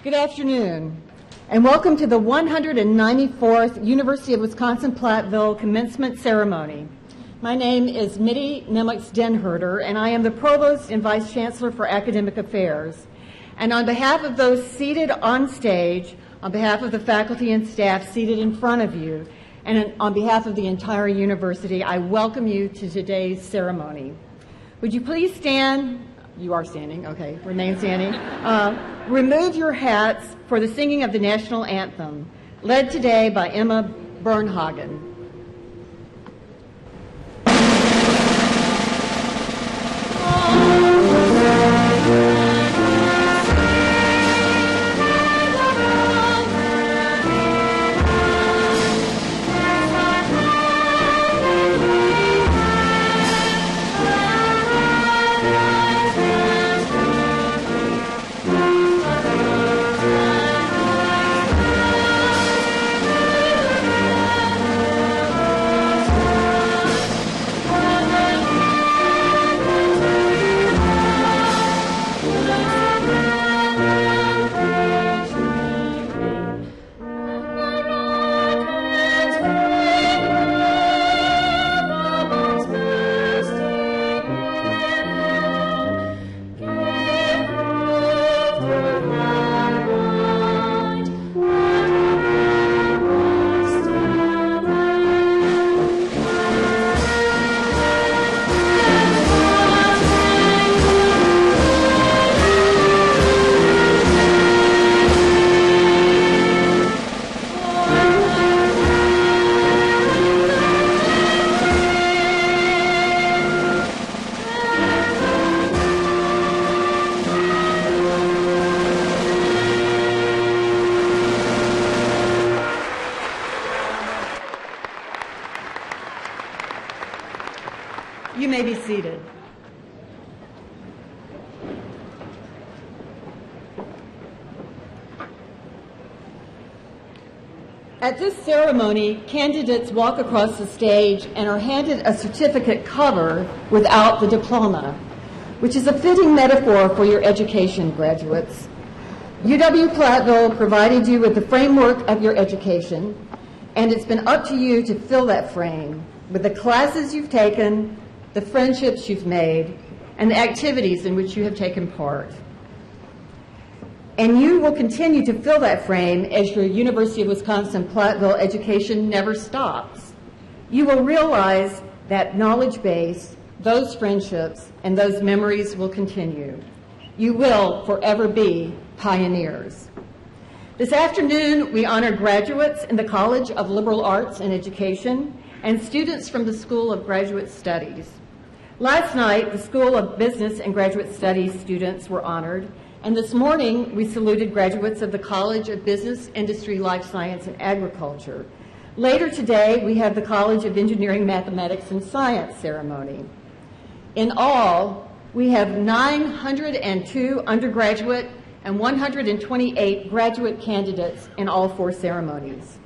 Good afternoon, and welcome to the 194th University of Wisconsin-Platteville Commencement Ceremony. My name is Mitty Nemux-Denherter, and I am the Provost and Vice Chancellor for Academic Affairs. And on behalf of those seated on stage, on behalf of the faculty and staff seated in front of you, and on behalf of the entire university, I welcome you to today's ceremony. Would you please stand? You are standing, okay, remain standing. Remove your hats for the singing of the national anthem, led today by Emma Bernhagen. You may be seated. At this ceremony, candidates walk across the stage and are handed a certificate cover without the diploma, which is a fitting metaphor for your education, graduates. UW-Platteville provided you with the framework of your education, and it's been up to you to fill that frame with the classes you've taken, the friendships you've made, and the activities in which you have taken part. And you will continue to fill that frame as your University of Wisconsin-Platteville education never stops. You will realize that knowledge base, those friendships, and those memories will continue. You will forever be pioneers. This afternoon, we honor graduates in the College of Liberal Arts and Education and students from the School of Graduate Studies. Last night, the School of Business and Graduate Studies students were honored, and this morning, we saluted graduates of the College of Business, Industry, Life Science, and Agriculture. Later today, we have the College of Engineering, Mathematics, and Science ceremony. In all, we have 902 undergraduate and 128 graduate candidates in all four ceremonies.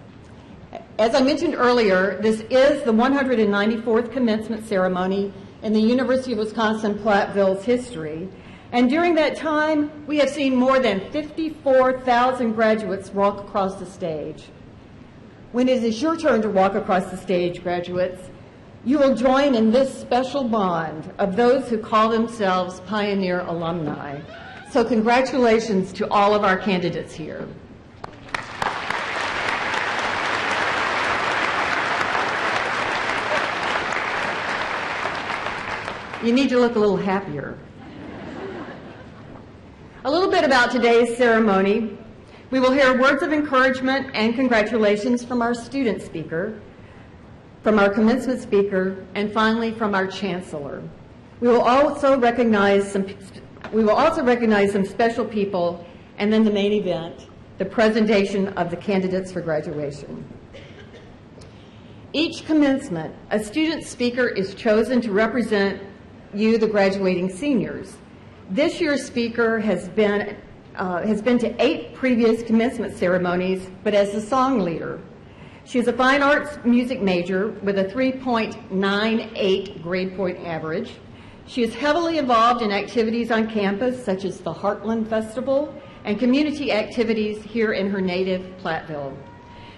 As I mentioned earlier, this is the 194th commencement ceremony in the University of Wisconsin-Platteville's history, and during that time, we have seen more than 54,000 graduates walk across the stage. When it is your turn to walk across the stage, graduates, you will join in this special bond of those who call themselves Pioneer alumni. So congratulations to all of our candidates here. You need to look a little happier. A little bit about today's ceremony. We will hear words of encouragement and congratulations from our student speaker, from our commencement speaker, and finally from our chancellor. We will also recognize some special people, and then the main event, the presentation of the candidates for graduation. Each commencement, a student speaker is chosen to represent you, the graduating seniors. This year's speaker has been to 8 previous commencement ceremonies, but as the song leader. She is a fine arts music major with a 3.98 grade point average. She is heavily involved in activities on campus, such as the Heartland Festival and community activities here in her native Platteville.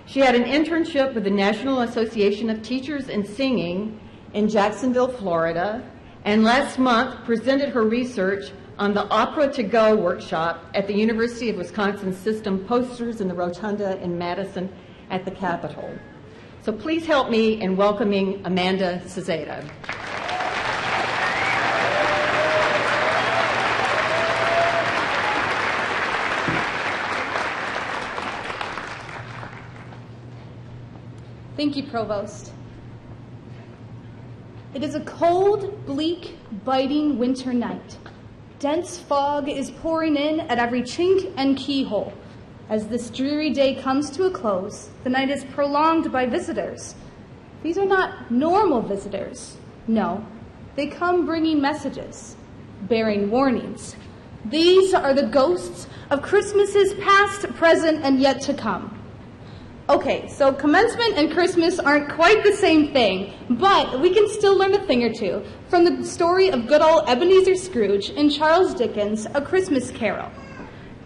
She had an internship with the National Association of Teachers in Singing in Jacksonville, Florida, and last month presented her research on the Opera to Go workshop at the University of Wisconsin System posters in the Rotunda in Madison at the Capitol. So please help me in welcoming Amanda Ceseda. Thank you, Provost. It is a cold, bleak, biting winter night. Dense fog is pouring in at every chink and keyhole. As this dreary day comes to a close, the night is prolonged by visitors. These are not normal visitors. No, they come bringing messages, bearing warnings. These are the ghosts of Christmases past, present, and yet to come. Okay, so commencement and Christmas aren't quite the same thing, but we can still learn a thing or two from the story of good old Ebenezer Scrooge in Charles Dickens' A Christmas Carol.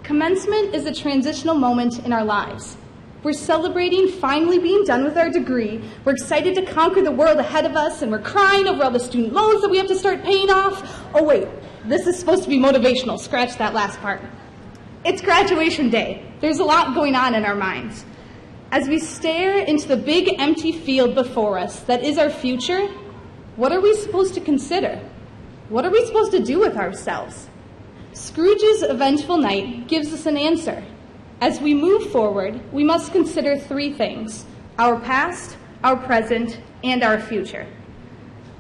Commencement is a transitional moment in our lives. We're celebrating finally being done with our degree. We're excited to conquer the world ahead of us, and we're crying over all the student loans that we have to start paying off. Oh wait, this is supposed to be motivational. Scratch that last part. It's graduation day. There's a lot going on in our minds. As we stare into the big empty field before us that is our future, what are we supposed to consider? What are we supposed to do with ourselves? Scrooge's eventful night gives us an answer. As we move forward, we must consider 3 things: our past, our present, and our future.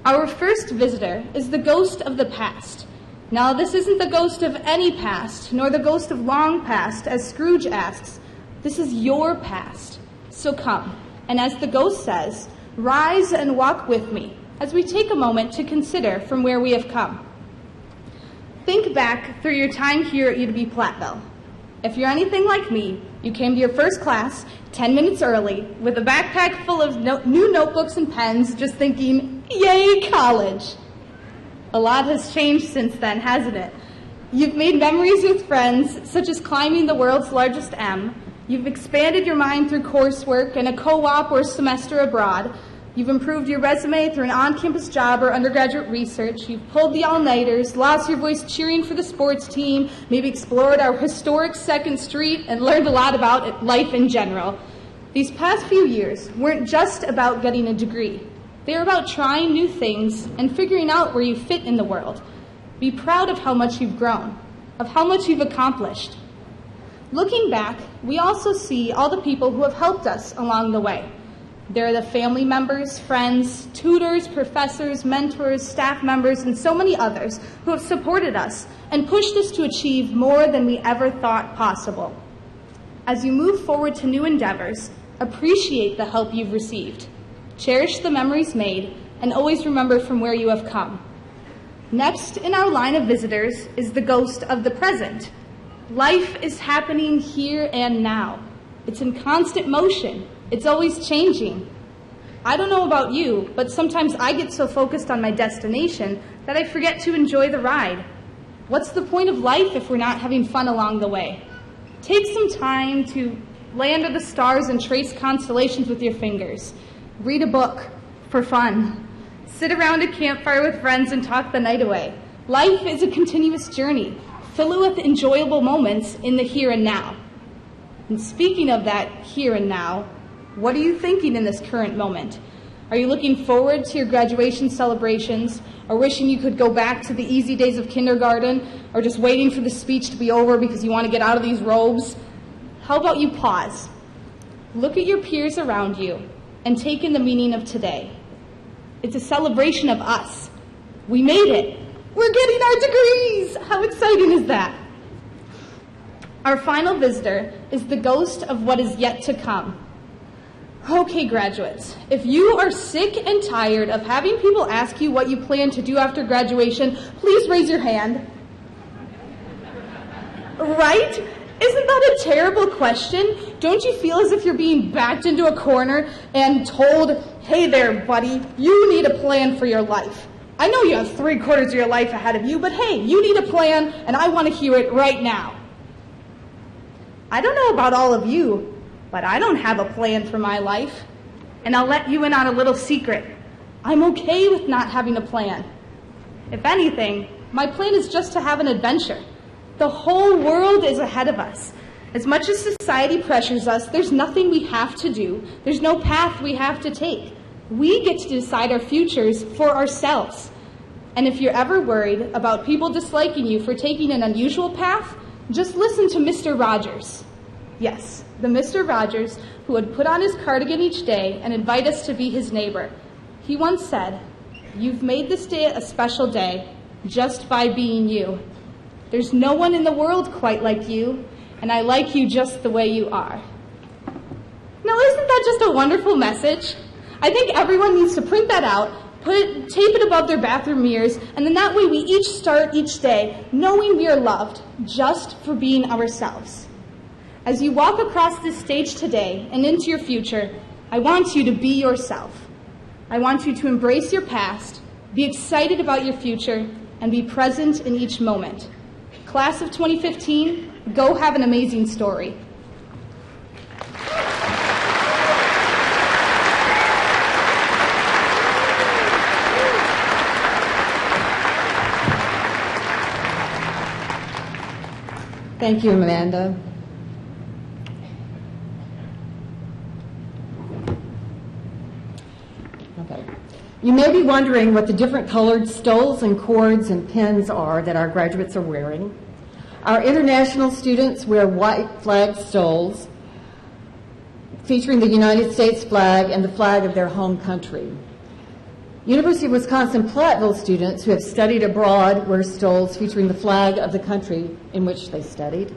Our first visitor is the ghost of the past. Now, this isn't the ghost of any past, nor the ghost of long past, as Scrooge asks. This is your past. So come, and as the ghost says, rise and walk with me as we take a moment to consider from where we have come. Think back through your time here at UW-Platteville. If you're anything like me, you came to your first class 10 minutes early with a backpack full of new notebooks and pens, just thinking, yay, college. A lot has changed since then, hasn't it? You've made memories with friends, such as climbing the world's largest M. You've expanded your mind through coursework and a co-op or semester abroad. You've improved your resume through an on-campus job or undergraduate research. You've pulled the all-nighters, lost your voice cheering for the sports team, maybe explored our historic 2nd Street, and learned a lot about life in general. These past few years weren't just about getting a degree. They were about trying new things and figuring out where you fit in the world. Be proud of how much you've grown, of how much you've accomplished. Looking back, we also see all the people who have helped us along the way. There are the family members, friends, tutors, professors, mentors, staff members, and so many others who have supported us and pushed us to achieve more than we ever thought possible. As you move forward to new endeavors, appreciate the help you've received. Cherish the memories made, and always remember from where you have come. Next in our line of visitors is the ghost of the present. Life is happening here and now. It's in constant motion. It's always changing. I don't know about you, but sometimes I get so focused on my destination that I forget to enjoy the ride. What's the point of life if we're not having fun along the way? Take some time to lay under the stars and trace constellations with your fingers. Read a book for fun. Sit around a campfire with friends and talk the night away. Life is a continuous journey. Fill it with enjoyable moments in the here and now. And speaking of that here and now, what are you thinking in this current moment? Are you looking forward to your graduation celebrations, or wishing you could go back to the easy days of kindergarten, or just waiting for the speech to be over because you want to get out of these robes? How about you pause? Look at your peers around you and take in the meaning of today. It's a celebration of us. We made it. We're getting our degrees. How exciting is that? Our final visitor is the ghost of what is yet to come. Okay, graduates, if you are sick and tired of having people ask you what you plan to do after graduation, please raise your hand. Right? Isn't that a terrible question? Don't you feel as if you're being backed into a corner and told, hey there, buddy, you need a plan for your life. I know you have 3/4 of your life ahead of you, but hey, you need a plan, and I want to hear it right now. I don't know about all of you, but I don't have a plan for my life. And I'll let you in on a little secret. I'm okay with not having a plan. If anything, my plan is just to have an adventure. The whole world is ahead of us. As much as society pressures us, there's nothing we have to do. There's no path we have to take. We get to decide our futures for ourselves. And if you're ever worried about people disliking you for taking an unusual path, just listen to Mr. Rogers. Yes, the Mr. Rogers who would put on his cardigan each day and invite us to be his neighbor. He once said, "You've made this day a special day just by being you. There's no one in the world quite like you, and I like you just the way you are." Now, isn't that just a wonderful message? I think everyone needs to print that out, tape it above their bathroom mirrors, and then that way we each start each day knowing we are loved just for being ourselves. As you walk across this stage today and into your future, I want you to be yourself. I want you to embrace your past, be excited about your future, and be present in each moment. Class of 2015, go have an amazing story. Thank you, Amanda. Okay. You may be wondering what the different colored stoles and cords and pins are that our graduates are wearing. Our international students wear white flag stoles featuring the United States flag and the flag of their home country. University of Wisconsin-Platteville students who have studied abroad wear stoles featuring the flag of the country in which they studied.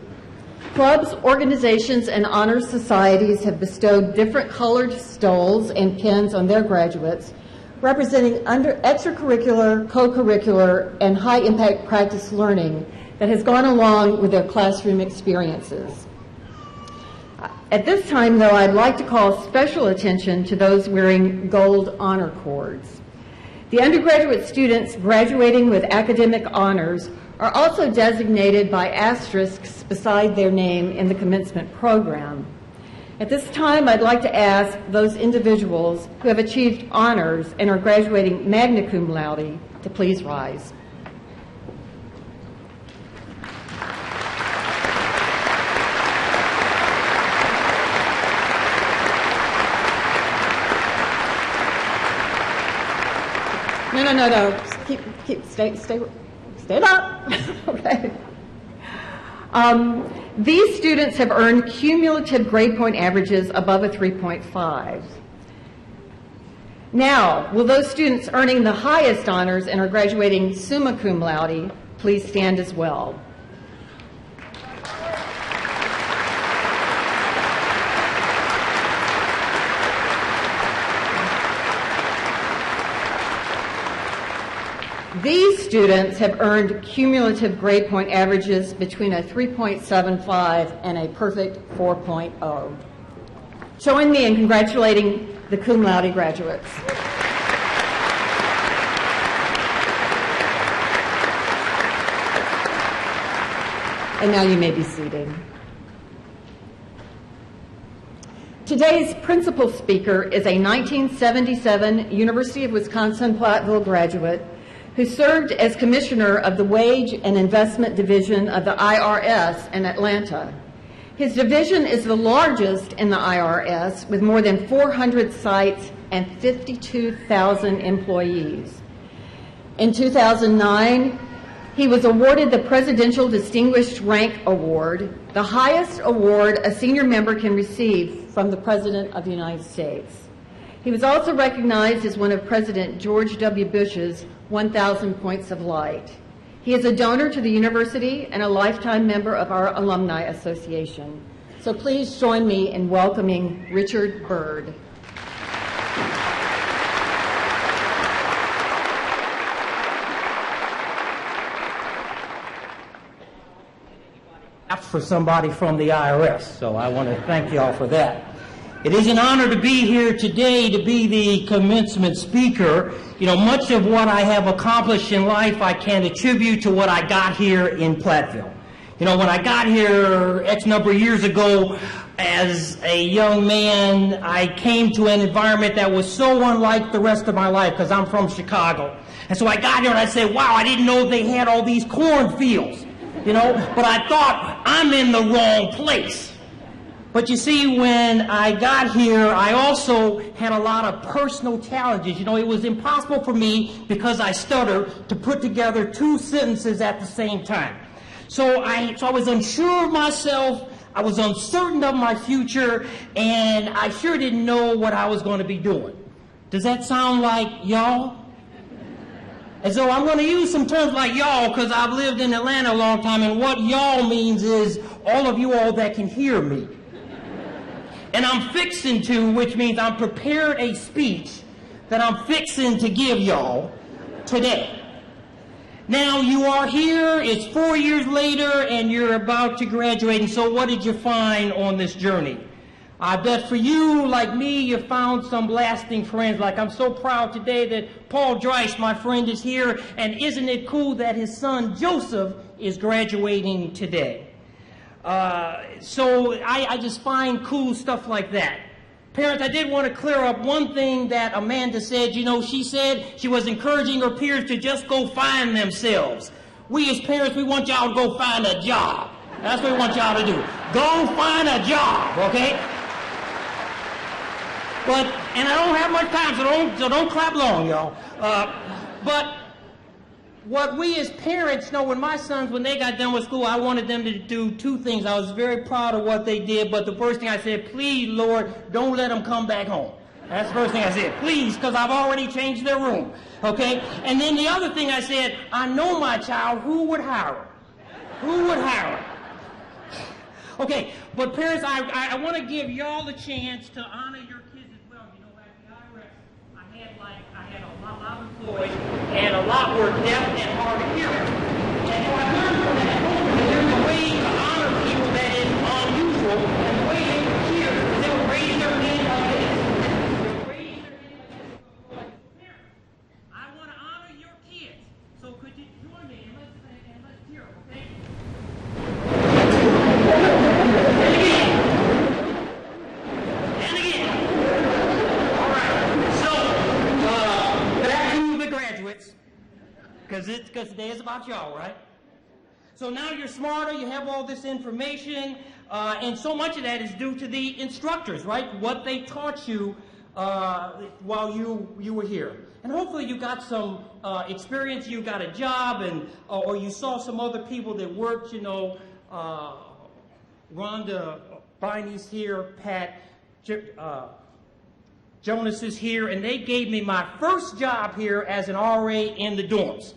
Clubs, organizations, and honor societies have bestowed different colored stoles and pins on their graduates, representing extracurricular, co-curricular, and high-impact practice learning that has gone along with their classroom experiences. At this time, though, I'd like to call special attention to those wearing gold honor cords. The undergraduate students graduating with academic honors are also designated by asterisks beside their name in the commencement program. At this time, I'd like to ask those individuals who have achieved honors and are graduating magna cum laude to please rise. No. Stand up. Okay. These students have earned cumulative grade point averages above a 3.5. Now, will those students earning the highest honors and are graduating summa cum laude please stand as well? These students have earned cumulative grade point averages between a 3.75 and a perfect 4.0. Join me in congratulating the cum laude graduates. And now you may be seated. Today's principal speaker is a 1977 University of Wisconsin-Platteville graduate who served as commissioner of the Wage and Investment Division of the IRS in Atlanta. His division is the largest in the IRS with more than 400 sites and 52,000 employees. In 2009, he was awarded the Presidential Distinguished Rank Award, the highest award a senior member can receive from the President of the United States. He was also recognized as one of President George W. Bush's 1,000 Points of Light. He is a donor to the university and a lifetime member of our Alumni Association. So please join me in welcoming Richard Byrd. For somebody from the IRS, so I want to thank you all for that. It is an honor to be here today to be the commencement speaker. You know, much of what I have accomplished in life I can attribute to what I got here in Platteville. You know, when I got here X number of years ago as a young man, I came to an environment that was so unlike the rest of my life because I'm from Chicago. And so I got here and I said, wow, I didn't know they had all these cornfields. You know, but I thought, I'm in the wrong place. But you see, when I got here, I also had a lot of personal challenges. You know, it was impossible for me, because I stuttered, to put together two sentences at the same time. So I was unsure of myself, I was uncertain of my future, and I sure didn't know what I was going to be doing. Does that sound like y'all? And so I'm going to use some terms like y'all because I've lived in Atlanta a long time, and what y'all means is all of you all that can hear me. And I'm fixing to, which means I'm prepared a speech that I'm fixing to give y'all today. Now you are here, it's 4 years later, and you're about to graduate, and so what did you find on this journey? I bet for you, like me, you found some lasting friends. Like I'm so proud today that Paul Dreiss, my friend, is here. And isn't it cool that his son Joseph is graduating today? So I just find cool stuff like that. Parents, I did want to clear up one thing that Amanda said. You know, she said she was encouraging her peers to just go find themselves. We as parents, we want y'all to go find a job. That's what we want y'all to do. Go find a job, okay? And I don't have much time, so don't clap long, y'all. But what we as parents know, when my sons, when they got done with school, I wanted them to do two things. I was very proud of what they did, but the first thing I said, please, Lord, don't let them come back home. That's the first thing I said. Please, because I've already changed their room, okay? And then the other thing I said, I know my child, who would hire her? Who would hire her? Okay, but parents, I want to give y'all the chance to honor your kids as well. You know, at the IRS, I had a lot of employees, and a lot were deaf and hard of hearing. And so I learned from that, there's a way to honor people that is unusual, and the way they were here, they were raising their hand like this. They were raising their hand like this. Parents, I want to honor your kids, so could you join me and let's hear them, okay? Because today is about y'all, right? So now you're smarter, you have all this information, and so much of that is due to the instructors, right? What they taught you while you were here. And hopefully you got some experience, you got a job, and or you saw some other people that worked, you know, Rhonda Biney's here, Pat Jonas is here, and they gave me my first job here as an RA in the dorms.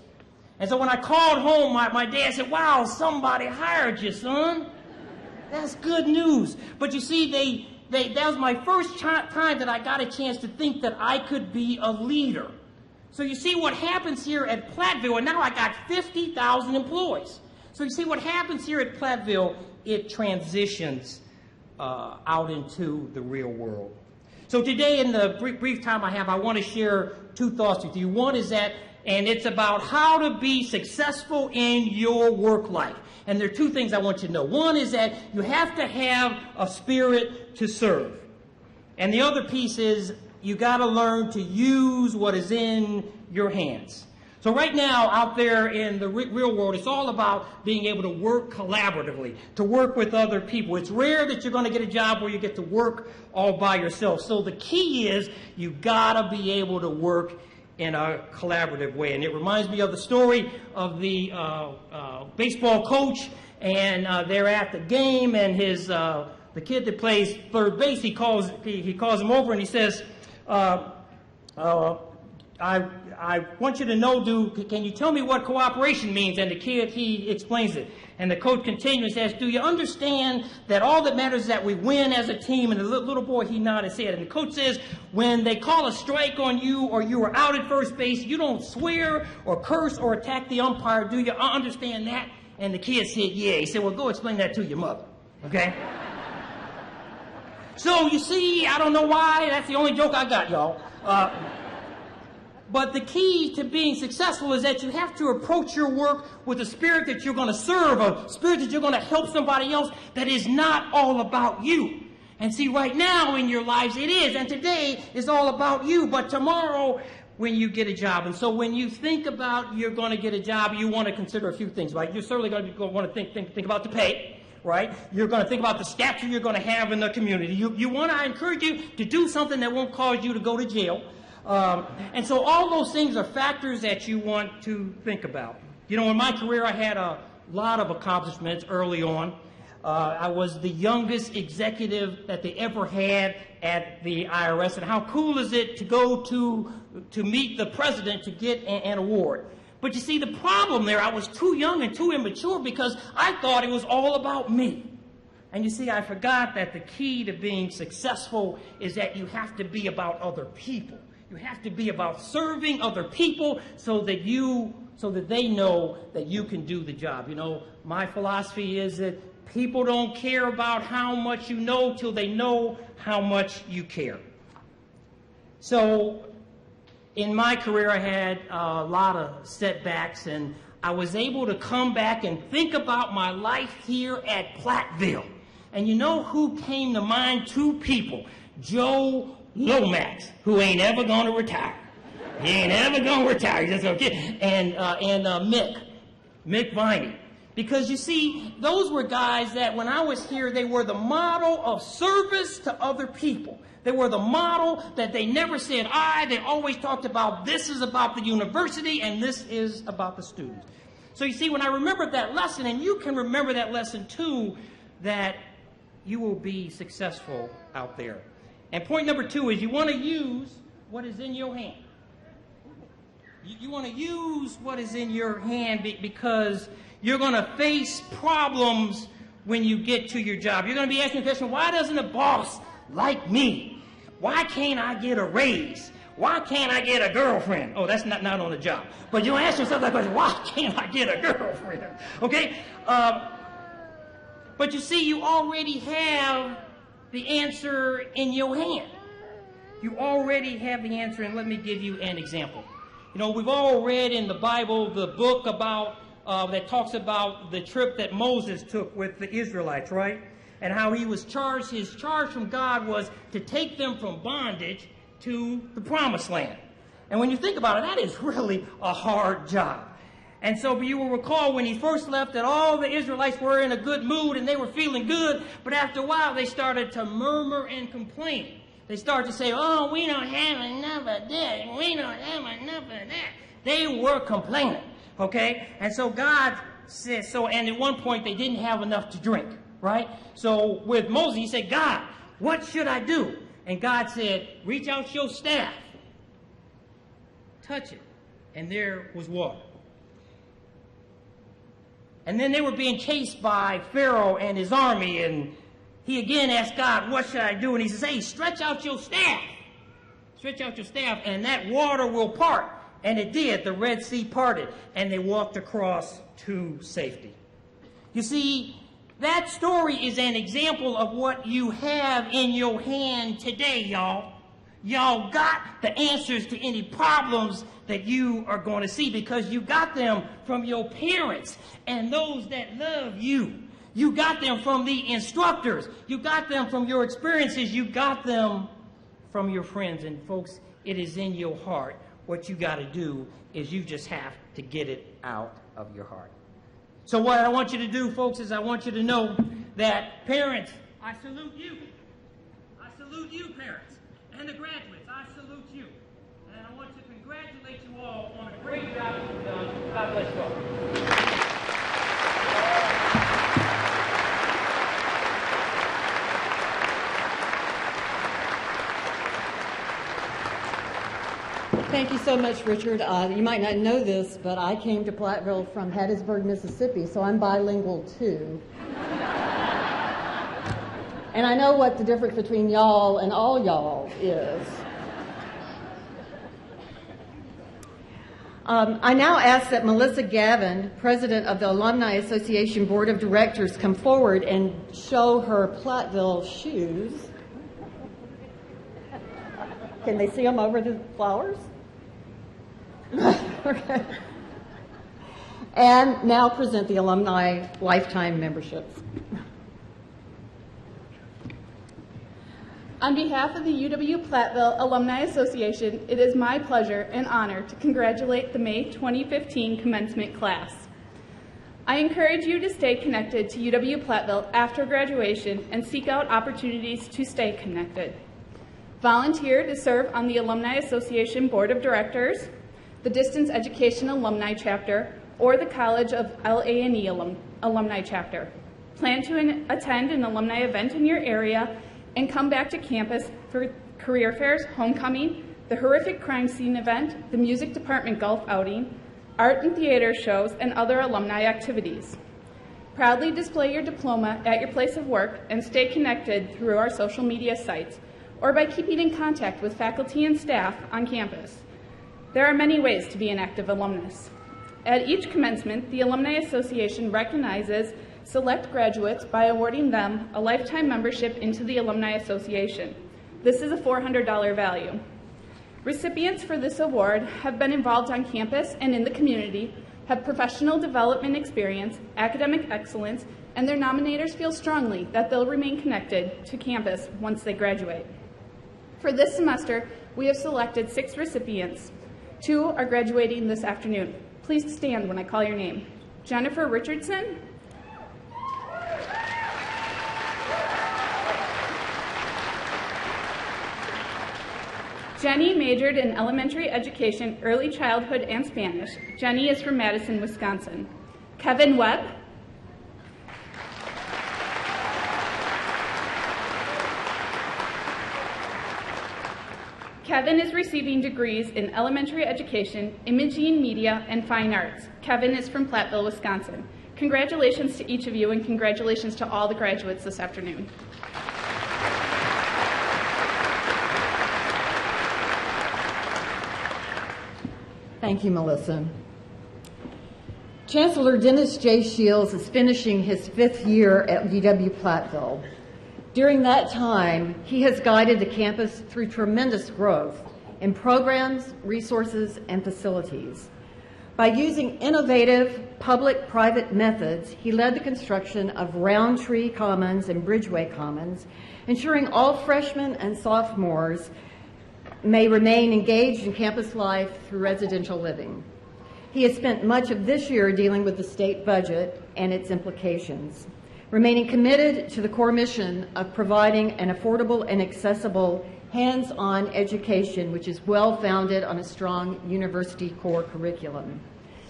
And so when I called home, my dad said, wow, somebody hired you, son. That's good news. But you see, that was my first time that I got a chance to think that I could be a leader. So you see what happens here at Platteville, and now I got 50,000 employees. So you see what happens here at Platteville, it transitions out into the real world. So today, in the brief time I have, I want to share two thoughts with you. One is that, and it's about how to be successful in your work life. And there are two things I want you to know. One is that you have to have a spirit to serve. And the other piece is you got to learn to use what is in your hands. So right now, out there in the real world, it's all about being able to work collaboratively, to work with other people. It's rare that you're going to get a job where you get to work all by yourself. So the key is you got to be able to work in a collaborative way. And it reminds me of the story of the baseball coach, and they're at the game, and the kid that plays third base, he calls him over and he says, I want you to know, can you tell me what cooperation means? And the kid, he explains it. And the coach continues and says, do you understand that all that matters is that we win as a team? And the little boy, he nodded his head. And the coach says, when they call a strike on you or you are out at first base, you don't swear or curse or attack the umpire. Do you understand that? And the kid said, yeah. He said, well, go explain that to your mother. Okay? So you see, I don't know why. That's the only joke I got, y'all. But the key to being successful is that you have to approach your work with a spirit that you're going to serve, a spirit that you're going to help somebody else, that is not all about you. And see, right now in your lives it is, and today is all about you, but tomorrow when you get a job. And so when you think about you're going to get a job, you want to consider a few things, right? You're certainly going to want to think about the pay, right? You're going to think about the stature you're going to have in the community. You want to encourage you to do something that won't cause you to go to jail. And so all those things are factors that you want to think about. You know, in my career, I had a lot of accomplishments early on. I was the youngest executive that they ever had at the IRS. And how cool is it to go to meet the president to get an award? But you see, the problem there, I was too young and too immature because I thought it was all about me. And you see, I forgot that the key to being successful is that you have to be about other people. You have to be about serving other people so that they know that you can do the job. You know, my philosophy is that people don't care about how much you know till they know how much you care. So in my career, I had a lot of setbacks, and I was able to come back and think about my life here at Platteville. And you know who came to mind? Two people. Joe Lomax, who ain't ever going to retire. He ain't ever going to retire. He's just going to get. And Mick Viney. Because you see, those were guys that when I was here, they were the model of service to other people. They were the model that they never said I. They always talked about this is about the university and this is about the students. So you see, when I remembered that lesson, and you can remember that lesson too, that you will be successful out there. And point number two is you want to use what is in your hand. You want to use what is in your hand because you're going to face problems when you get to your job. You're going to be asking the question, why doesn't a boss like me? Why can't I get a raise? Why can't I get a girlfriend? Oh, that's not on the job. But you ask yourself that question, why can't I get a girlfriend? Okay? But you see, you already have the answer in your hand. You already have the answer, and let me give you an example. You know, we've all read in the Bible the book about that talks about the trip that Moses took with the Israelites, right? And how he was charged, his charge from God was to take them from bondage to the promised land. And when you think about it, that is really a hard job. And so you will recall when he first left that all the Israelites were in a good mood and they were feeling good, but after a while they started to murmur and complain. They started to say, oh, we don't have enough of this, we don't have enough of that. They were complaining, okay? And so God said, and at one point they didn't have enough to drink. right? So with Moses, he said, God, what should I do? And God said, reach out your staff, touch it, and there was water. And then they were being chased by Pharaoh and his army, and he again asked God, what should I do? And he says, hey, stretch out your staff. Stretch out your staff, and that water will part. And it did. The Red Sea parted, and they walked across to safety. You see, that story is an example of what you have in your hand today, y'all. Y'all got the answers to any problems that you are going to see because you got them from your parents and those that love you. You got them from the instructors. You got them from your experiences. You got them from your friends. And folks, it is in your heart. What you got to do is you just have to get it out of your heart. So what I want you to do, folks, is I want you to know that parents, I salute you. I salute you, parents. And the graduates, I salute you. And I want to congratulate you all on a great job you've done. God bless you all. Thank you so much, Richard. You might not know this, but I came to Platteville from Hattiesburg, Mississippi, so I'm bilingual too. And I know what the difference between y'all and all y'all is. I now ask that Melissa Gavin, president of the Alumni Association Board of Directors, come forward and show her Platteville shoes. Can they see them over the flowers? Okay. And now present the alumni lifetime memberships. On behalf of the UW-Platteville Alumni Association, it is my pleasure and honor to congratulate the May 2015 commencement class. I encourage you to stay connected to UW-Platteville after graduation and seek out opportunities to stay connected. Volunteer to serve on the Alumni Association Board of Directors, the Distance Education Alumni Chapter, or the College of LAE Alumni Chapter. Plan to attend an alumni event in your area and come back to campus for career fairs, homecoming, the horrific crime scene event, the music department golf outing, art and theater shows, and other alumni activities. Proudly display your diploma at your place of work and stay connected through our social media sites or by keeping in contact with faculty and staff on campus. There are many ways to be an active alumnus. At each commencement, the Alumni Association recognizes select graduates by awarding them a lifetime membership into the Alumni Association. This is a $400 value. Recipients for this award have been involved on campus and in the community, have professional development experience, academic excellence, and their nominators feel strongly that they'll remain connected to campus once they graduate. For this semester, we have selected 6 recipients. 2 are graduating this afternoon. Please stand when I call your name. Jennifer Richardson, Jenny majored in elementary education, early childhood, and Spanish. Jenny is from Madison, Wisconsin. Kevin Webb, Kevin is receiving degrees in elementary education, imaging, media, and fine arts. Kevin is from Platteville, Wisconsin. Congratulations to each of you, and congratulations to all the graduates this afternoon. Thank you, Melissa. Chancellor Dennis J. Shields is finishing his 5th year at UW-Platteville. During that time, he has guided the campus through tremendous growth in programs, resources, and facilities. By using innovative public-private methods, he led the construction of Roundtree Commons and Bridgeway Commons, ensuring all freshmen and sophomores may remain engaged in campus life through residential living. He has spent much of this year dealing with the state budget and its implications, remaining committed to the core mission of providing an affordable and accessible hands-on education which is well-founded on a strong university core curriculum.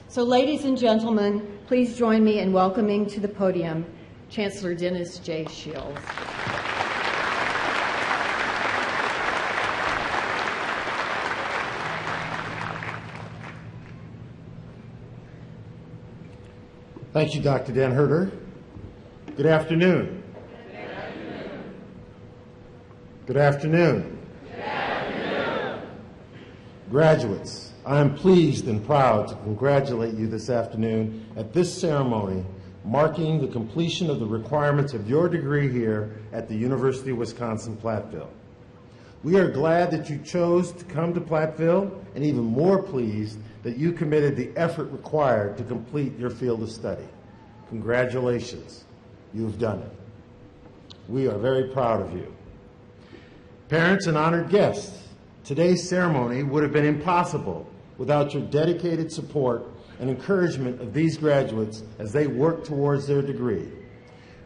So ladies and gentlemen, please join me in welcoming to the podium Chancellor Dennis J. Shields. Thank you, Dr. Denherter. Good afternoon. Good afternoon. Good afternoon. Graduates, I am pleased and proud to congratulate you this afternoon at this ceremony marking the completion of the requirements of your degree here at the University of Wisconsin-Platteville. We are glad that you chose to come to Platteville and even more pleased that you committed the effort required to complete your field of study. Congratulations. You've done it. We are very proud of you. Parents and honored guests, today's ceremony would have been impossible without your dedicated support and encouragement of these graduates as they work towards their degree.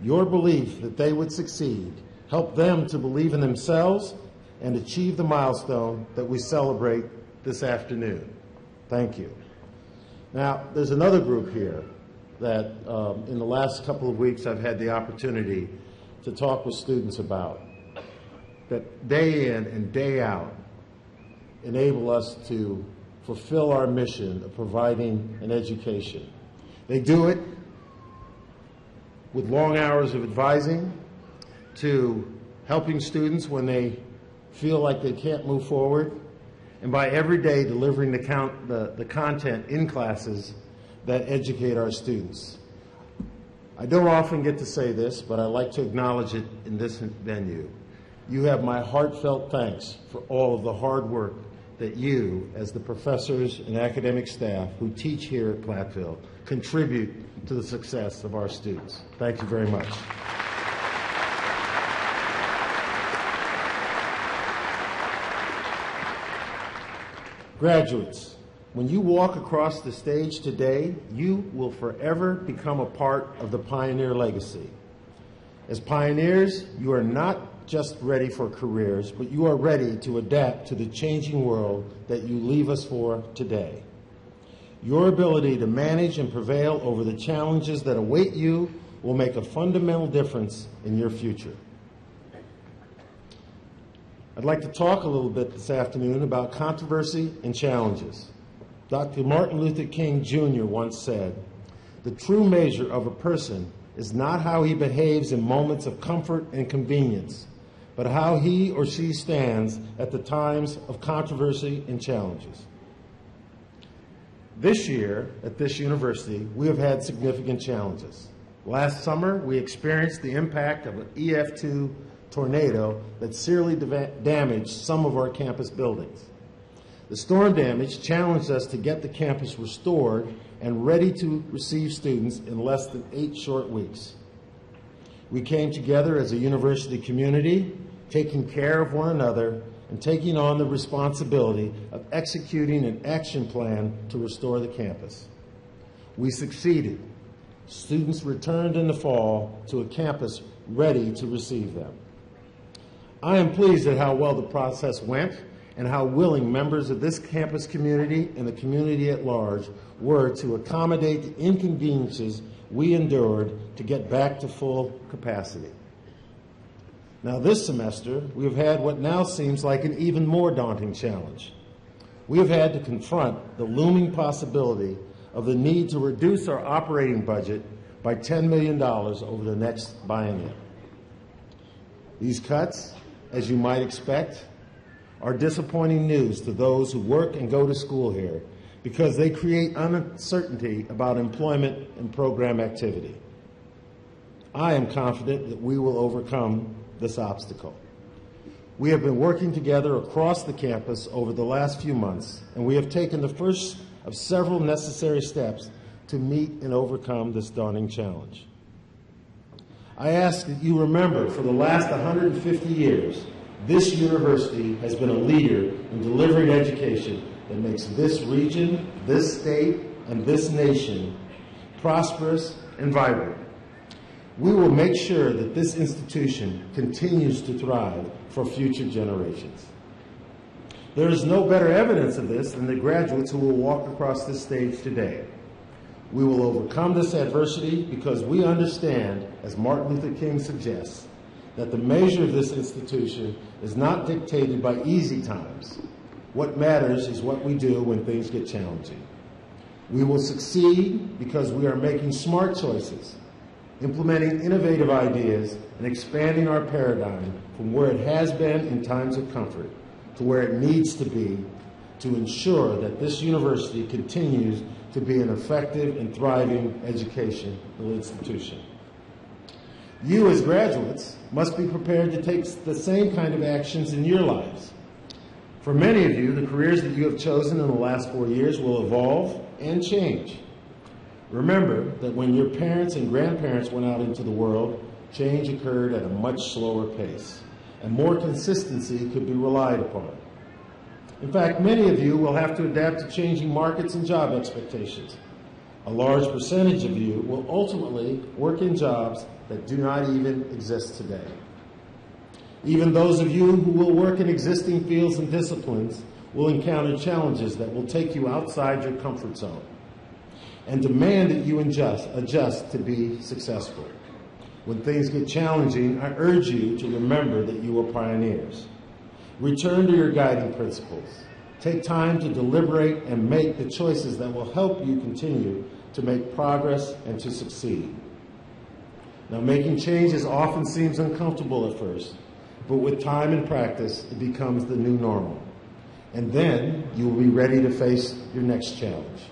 Your belief that they would succeed helped them to believe in themselves and achieve the milestone that we celebrate this afternoon. Thank you. Now, there's another group here that in the last couple of weeks I've had the opportunity to talk with students about, that day in and day out enable us to fulfill our mission of providing an education. They do it with long hours of advising, to helping students when they feel like they can't move forward, and by every day delivering the content in classes that educate our students. I don't often get to say this, but I like to acknowledge it in this venue. You have my heartfelt thanks for all of the hard work that you, as the professors and academic staff who teach here at Platteville, contribute to the success of our students. Thank you very much. Graduates, when you walk across the stage today, you will forever become a part of the Pioneer legacy. As pioneers, you are not just ready for careers, but you are ready to adapt to the changing world that you leave us for today. Your ability to manage and prevail over the challenges that await you will make a fundamental difference in your future. I'd like to talk a little bit this afternoon about controversy and challenges. Dr. Martin Luther King Jr. once said, "The true measure of a person is not how he behaves in moments of comfort and convenience, but how he or she stands at the times of controversy and challenges." This year, at this university, we have had significant challenges. Last summer, we experienced the impact of an EF2 tornado that severely damaged some of our campus buildings. The storm damage challenged us to get the campus restored and ready to receive students in less than 8 short weeks. We came together as a university community, taking care of one another and taking on the responsibility of executing an action plan to restore the campus. We succeeded. Students returned in the fall to a campus ready to receive them. I am pleased at how well the process went and how willing members of this campus community and the community at large were to accommodate the inconveniences we endured to get back to full capacity. Now this semester, we have had what now seems like an even more daunting challenge. We have had to confront the looming possibility of the need to reduce our operating budget by $10 million over the next biennium. These cuts, as you might expect, are disappointing news to those who work and go to school here because they create uncertainty about employment and program activity. I am confident that we will overcome this obstacle. We have been working together across the campus over the last few months, and we have taken the first of several necessary steps to meet and overcome this daunting challenge. I ask that you remember, for the last 150 years, this university has been a leader in delivering education that makes this region, this state, and this nation prosperous and vibrant. We will make sure that this institution continues to thrive for future generations. There is no better evidence of this than the graduates who will walk across this stage today. We will overcome this adversity because we understand, as Martin Luther King suggests, that the measure of this institution is not dictated by easy times. What matters is what we do when things get challenging. We will succeed because we are making smart choices, implementing innovative ideas, and expanding our paradigm from where it has been in times of comfort to where it needs to be to ensure that this university continues to be an effective and thriving educational institution. You, as graduates, must be prepared to take the same kind of actions in your lives. For many of you, the careers that you have chosen in the last 4 years will evolve and change. Remember that when your parents and grandparents went out into the world, change occurred at a much slower pace, and more consistency could be relied upon. In fact, many of you will have to adapt to changing markets and job expectations. A large percentage of you will ultimately work in jobs that do not even exist today. Even those of you who will work in existing fields and disciplines will encounter challenges that will take you outside your comfort zone and demand that you adjust to be successful. When things get challenging, I urge you to remember that you are pioneers. Return to your guiding principles. Take time to deliberate and make the choices that will help you continue to make progress and to succeed. Now, making changes often seems uncomfortable at first, but with time and practice, it becomes the new normal. And then you will be ready to face your next challenge.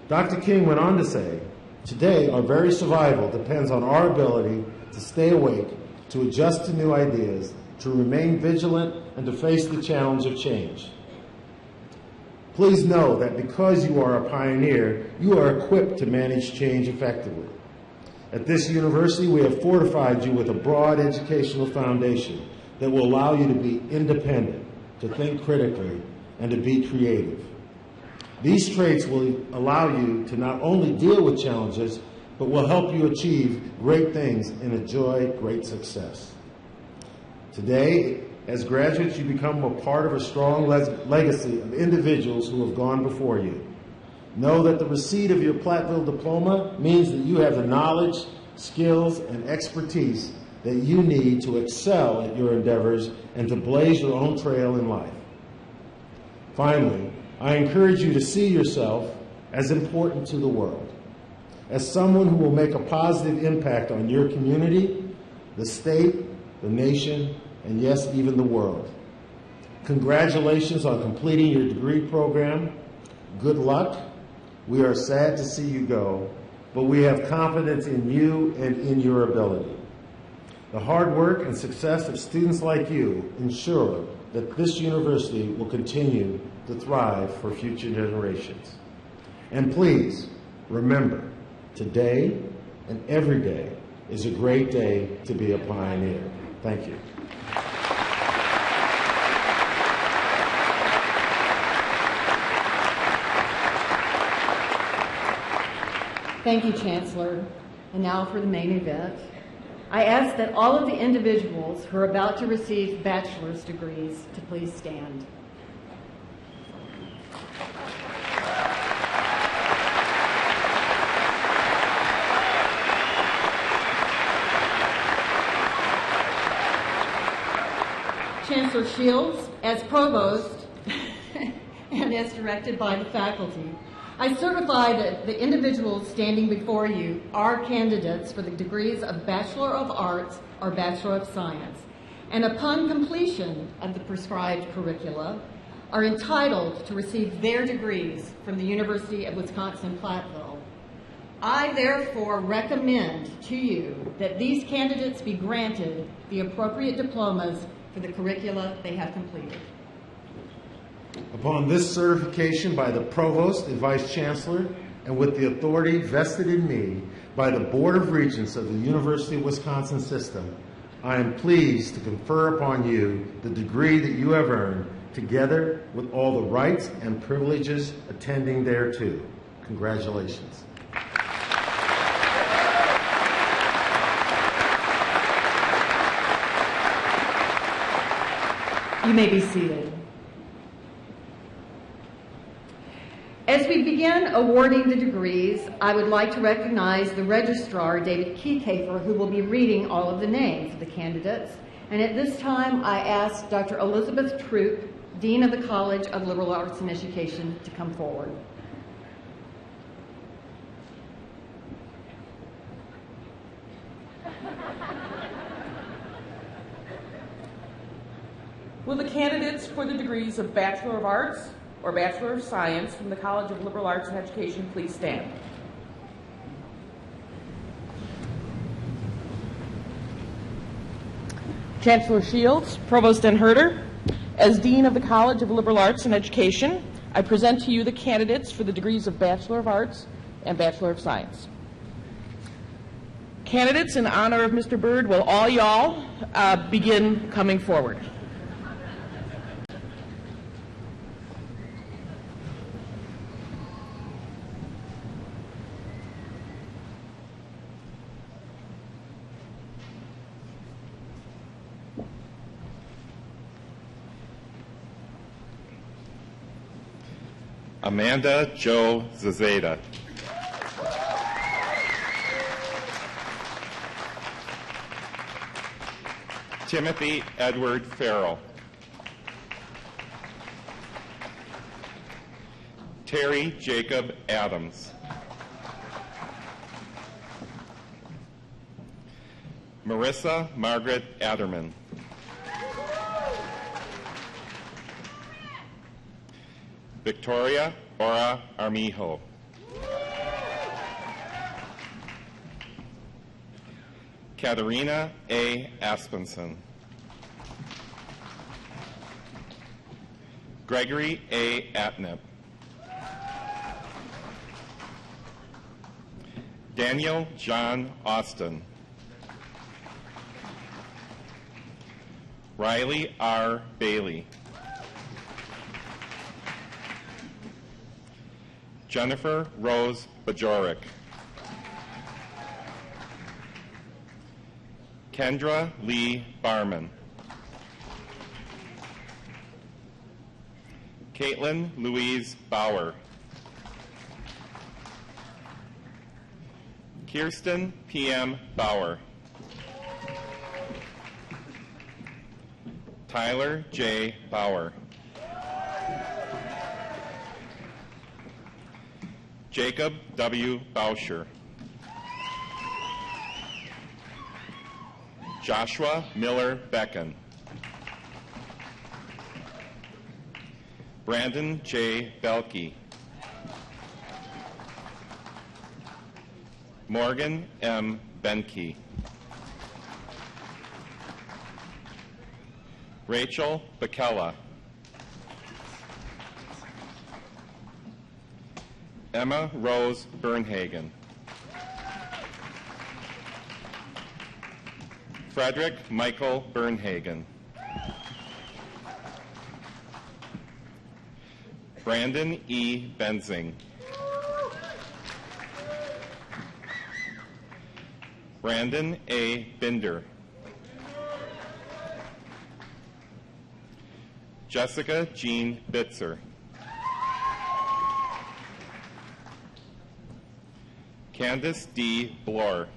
Dr. King went on to say, today our very survival depends on our ability to stay awake, to adjust to new ideas, to remain vigilant, and to face the challenge of change. Please know that because you are a pioneer, you are equipped to manage change effectively. At this university, we have fortified you with a broad educational foundation that will allow you to be independent, to think critically, and to be creative. These traits will allow you to not only deal with challenges, but will help you achieve great things and enjoy great success. Today, as graduates, you become a part of a strong legacy of individuals who have gone before you. Know that the receipt of your Platteville diploma means that you have the knowledge, skills, and expertise that you need to excel at your endeavors and to blaze your own trail in life. Finally, I encourage you to see yourself as important to the world, as someone who will make a positive impact on your community, the state, the nation, and yes, even the world. Congratulations on completing your degree program. Good luck. We are sad to see you go, but we have confidence in you and in your ability. The hard work and success of students like you ensure that this university will continue to thrive for future generations. And please, remember, today and every day is a great day to be a pioneer. Thank you. Thank you, Chancellor. And now for the main event. I ask that all of the individuals who are about to receive bachelor's degrees to please stand. Chancellor Shields, as provost and as directed by the faculty, I certify that the individuals standing before you are candidates for the degrees of Bachelor of Arts or Bachelor of Science, and upon completion of the prescribed curricula, are entitled to receive their degrees from the University of Wisconsin-Platteville. I therefore recommend to you that these candidates be granted the appropriate diplomas for the curricula they have completed. Upon this certification by the Provost and Vice Chancellor, and with the authority vested in me by the Board of Regents of the University of Wisconsin System, I am pleased to confer upon you the degree that you have earned, together with all the rights and privileges attending thereto. Congratulations. You may be seated. As As we begin awarding the degrees, I would like to recognize the registrar, David Keithafer, who will be reading all of the names of the candidates. And at this time, I ask Dr. Elizabeth Troop, Dean of the College of Liberal Arts and Education, to come forward. Will the candidates for the degrees of Bachelor of Arts or Bachelor of Science from the College of Liberal Arts and Education please stand? Chancellor Shields, Provost Den Herter, as Dean of the College of Liberal Arts and Education, I present to you the candidates for the degrees of Bachelor of Arts and Bachelor of Science. Candidates, in honor of Mr. Byrd, will all y'all begin coming forward. Amanda Jo Zazeda. Timothy Edward Farrell. Terry Jacob Adams. Marissa Margaret Adderman. Victoria Ora Armijo. Katerina A. Aspenson. Gregory A. Atnip. Daniel John Austin. Riley R. Bailey. Jennifer Rose Bajorek. Kendra Lee Barman. Caitlin Louise Bauer. Kirsten P.M. Bauer. Tyler J. Bauer. Jacob W. Bauscher. Joshua Miller Becken. Brandon J. Belke. Morgan M. Benke. Rachel Bakella. Emma Rose Bernhagen. Frederick Michael Bernhagen. Brandon E. Benzing. Brandon A. Binder. Jessica Jean Bitzer. Candace D. Bloor.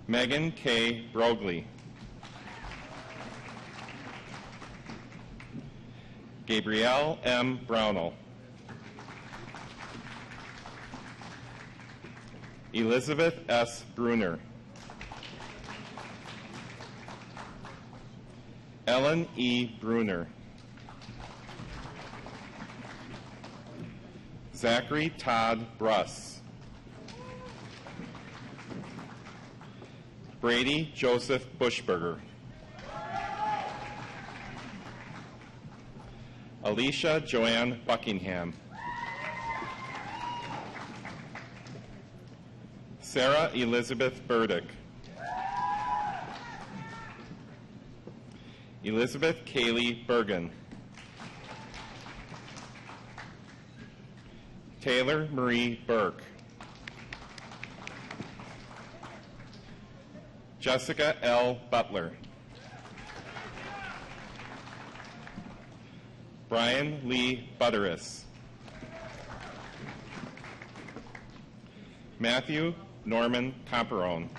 Megan K. Brogley. Gabrielle M. Brownell. Elizabeth S. Bruner. Ellen E. Bruner. Zachary Todd Bruss. Brady Joseph Bushberger. Alicia Joanne Buckingham. Sarah Elizabeth Burdick. Elizabeth Kaylee Bergen. Taylor Marie Burke. Jessica L. Butler. Brian Lee Butteris. Matthew Norman Comperone.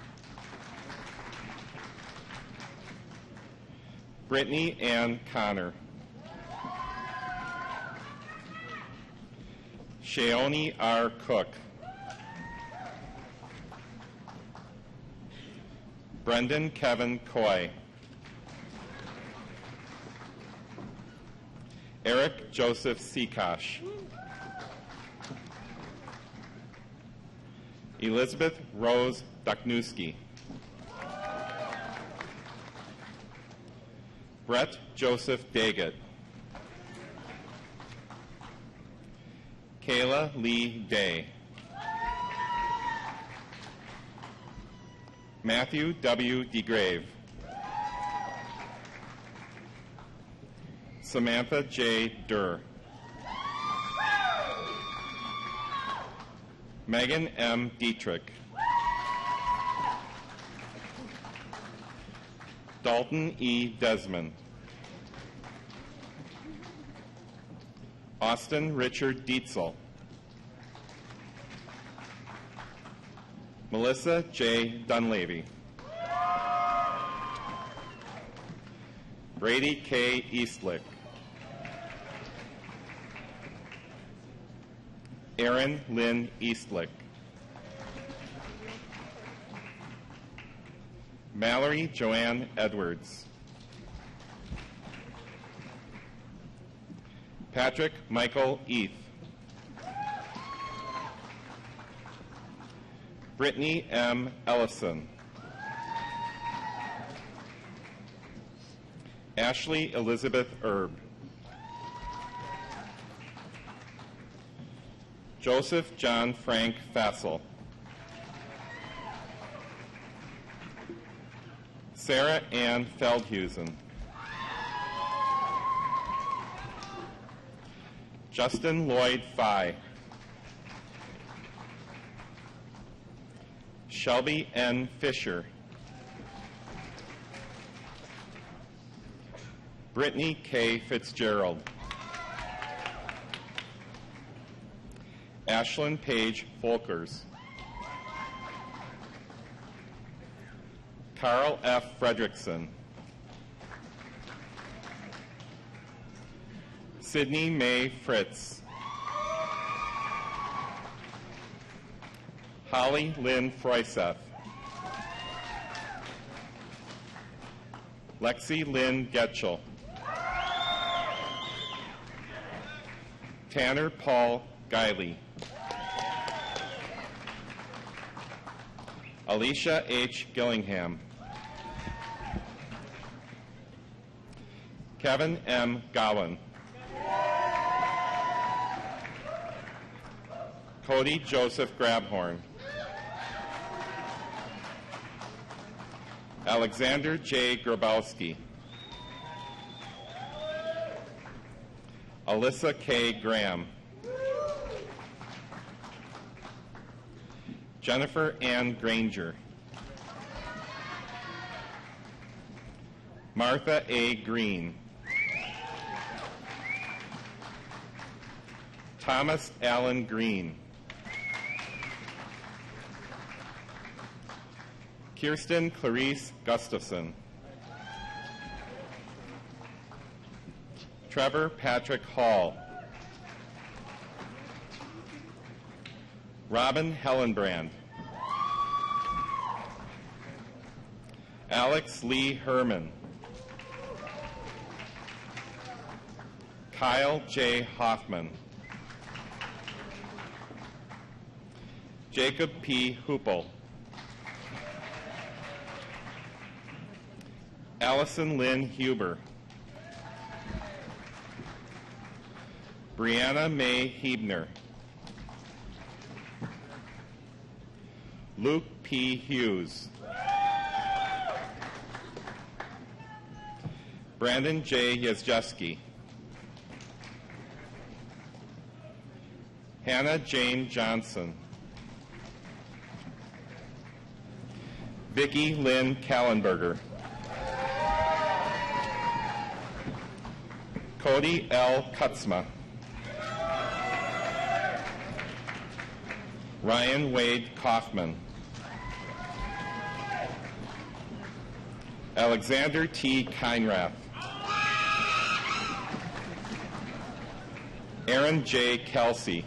Brittany Ann Connor. Shaoni R. Cook. Brendan Kevin Coy. Eric Joseph Seakosh. Elizabeth Rose Duknewski. Brett Joseph Daggett. Kayla Lee Day. Matthew W. DeGrave. Samantha J. Durr. Megan M. Dietrich. Dalton E. Desmond. Austin Richard Dietzel. Melissa J. Dunleavy. Brady K. Eastlick. Erin Lynn Eastlick. Mallory Joanne Edwards. Patrick Michael Eath. Brittany M. Ellison. Ashley Elizabeth Erb. Joseph John Frank Fassel. Sarah Ann Feldhusen. Justin Lloyd Fye. Shelby N. Fisher. Brittany K. Fitzgerald. Ashlyn Paige Folkers. Carl F. Fredrickson. Sydney Mae Fritz. Holly Lynn Freuseth. Lexi Lynn Getchell. Tanner Paul Guiley. Alicia H. Gillingham. Kevin M. Gowan. Cody Joseph Grabhorn. Alexander J. Grabowski. Alyssa K. Graham. Jennifer Ann Granger. Martha A. Green. Thomas Allen Green. Kirsten Clarice Gustafson. Trevor Patrick Hall. Robin Hellenbrand. Alex Lee Herman. Kyle J. Hoffman. Jacob P. Hoople. Allison Lynn Huber. Brianna Mae Hebner. Luke P. Hughes. Brandon J. Yazjeski. Hannah Jane Johnson. Vicki Lynn Kallenberger. Cody L. Kutzma. Ryan Wade Kaufman. Alexander T. Keinrath. Aaron J. Kelsey.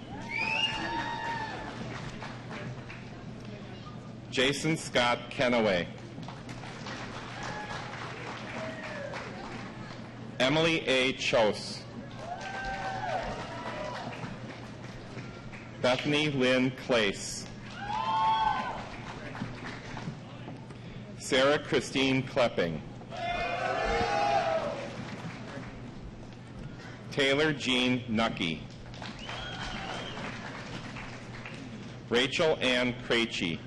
Jason Scott Kenaway. Emily A. Chose. Bethany Lynn Clace. Sarah Christine Klepping. Taylor Jean Nucky. Rachel Ann Krejci.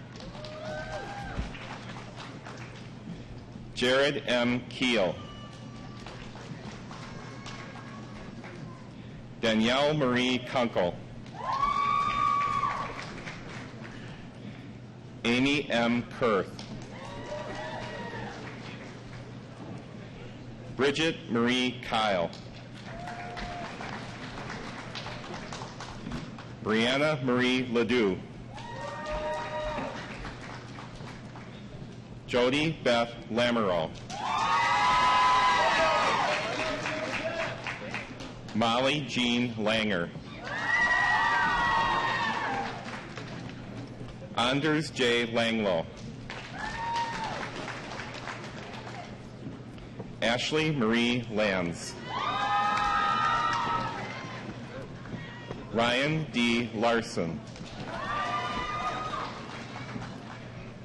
Jared M. Keel. Danielle Marie Kunkel. Amy M. Kurth. Bridget Marie Kyle. Brianna Marie Ledoux. Jody Beth Lamoureux. Molly Jean Langer. Anders J. Langlow. Ashley Marie Lands. Ryan D. Larson.